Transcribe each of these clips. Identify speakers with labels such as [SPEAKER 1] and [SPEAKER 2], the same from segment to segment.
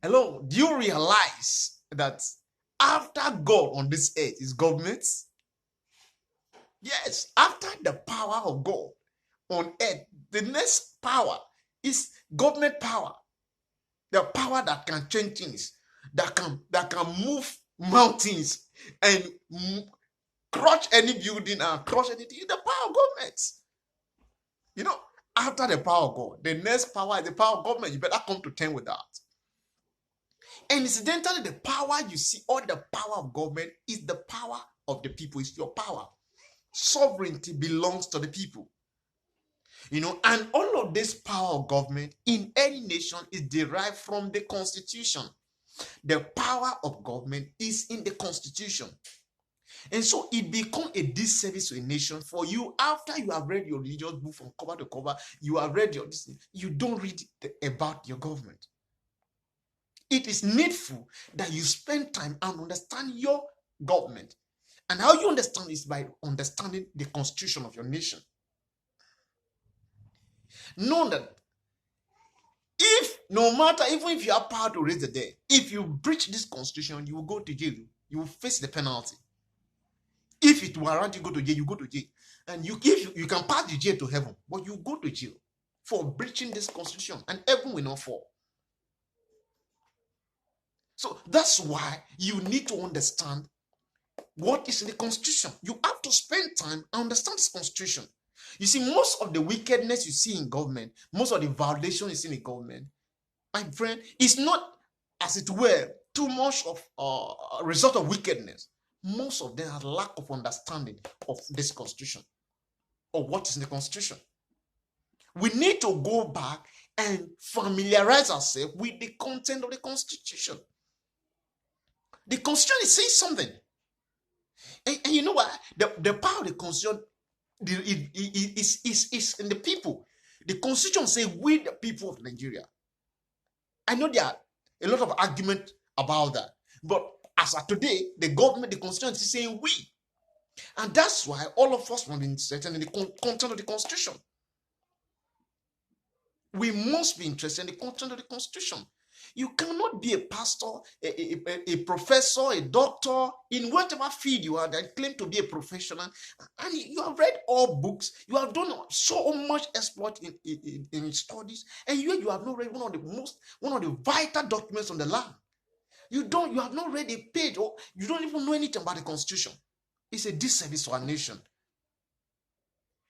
[SPEAKER 1] Hello, do you realize that after God on this earth is government? Yes, after the power of God on earth, the next power is government power. The power that can change things, that can move mountains and crush any building and crush anything. The power of government. You know, after the power of God, the next power is the power of government. You better come to terms with that. And incidentally, the power you see, all the power of government is the power of the people. It's your power. Sovereignty belongs to the people. And all of this power of government in any nation is derived from the constitution. The power of government is in the constitution. And so it becomes a disservice to a nation for you after you have read your religious book from cover to cover, you have read you don't read about your government. It is needful that you spend time and understand your government. And how you understand is by understanding the constitution of your nation. Know that even if you have power to raise the dead, if you breach this constitution, you will go to jail. You will face the penalty. If it warrants you go to jail, you go to jail. And you can pass the jail to heaven, but you go to jail for breaching this constitution, and heaven will not fall. So that's why you need to understand what is in the constitution. You have to spend time and understand this constitution. You see, most of the wickedness you see in government, most of the violation you see in government, my friend, is not, as it were, too much of a result of wickedness. Most of them are lack of understanding of this constitution or what is in the constitution. We need to go back and familiarize ourselves with the content of the constitution. The constitution is saying something. And you know what? The power of the constitution is in the people. The constitution says we, the people of Nigeria. I know there are a lot of argument about that. But as of today, the government, the constitution is saying we. And that's why all of us want to be interested in the content of the constitution. We must be interested in the content of the constitution. You cannot be a pastor, a professor, a doctor, in whatever field you are that claim to be a professional, and you have read all books, you have done so much exploit in studies, and you have not read one of the vital documents on the land. You have not read a page, or you don't even know anything about the constitution. It's a disservice to our nation.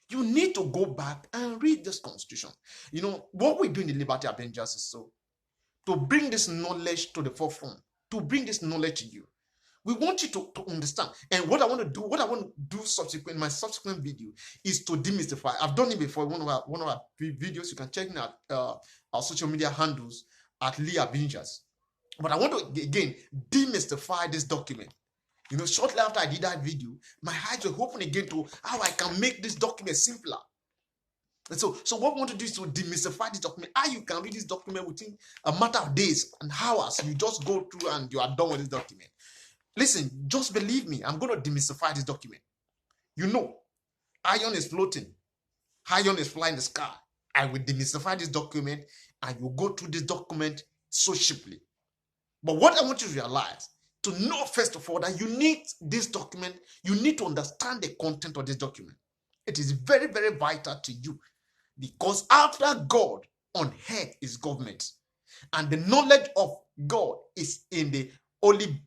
[SPEAKER 1] You need to go back and read this constitution. What we do in the Liberty Avengers is to bring this knowledge to the forefront, to bring this knowledge to you. We want you to understand. And what I want to do in my subsequent video is to demystify. I've done it before. One of our videos. You can check out our social media handles at Lee Avengers. But I want to again demystify this document. Shortly after I did that video, my eyes were open again to how I can make this document simpler. And so what we want to do is to demystify this document. How you can read this document within a matter of days and hours. You just go through and you are done with this document. Listen, just believe me. I'm going to demystify this document. Iron is floating. Iron is flying in the sky. I will demystify this document and you go through this document so cheaply. But what I want you to realize, to know first of all that you need this document, you need to understand the content of this document. It is very, very vital to you, because after God on earth is government, and the knowledge of God is in the Holy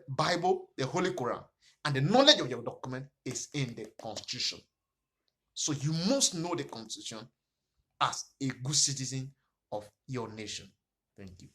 [SPEAKER 1] Bible, the Holy Quran, and the knowledge of your document is in the Constitution. So you must know the Constitution as a good citizen of your nation. Thank you.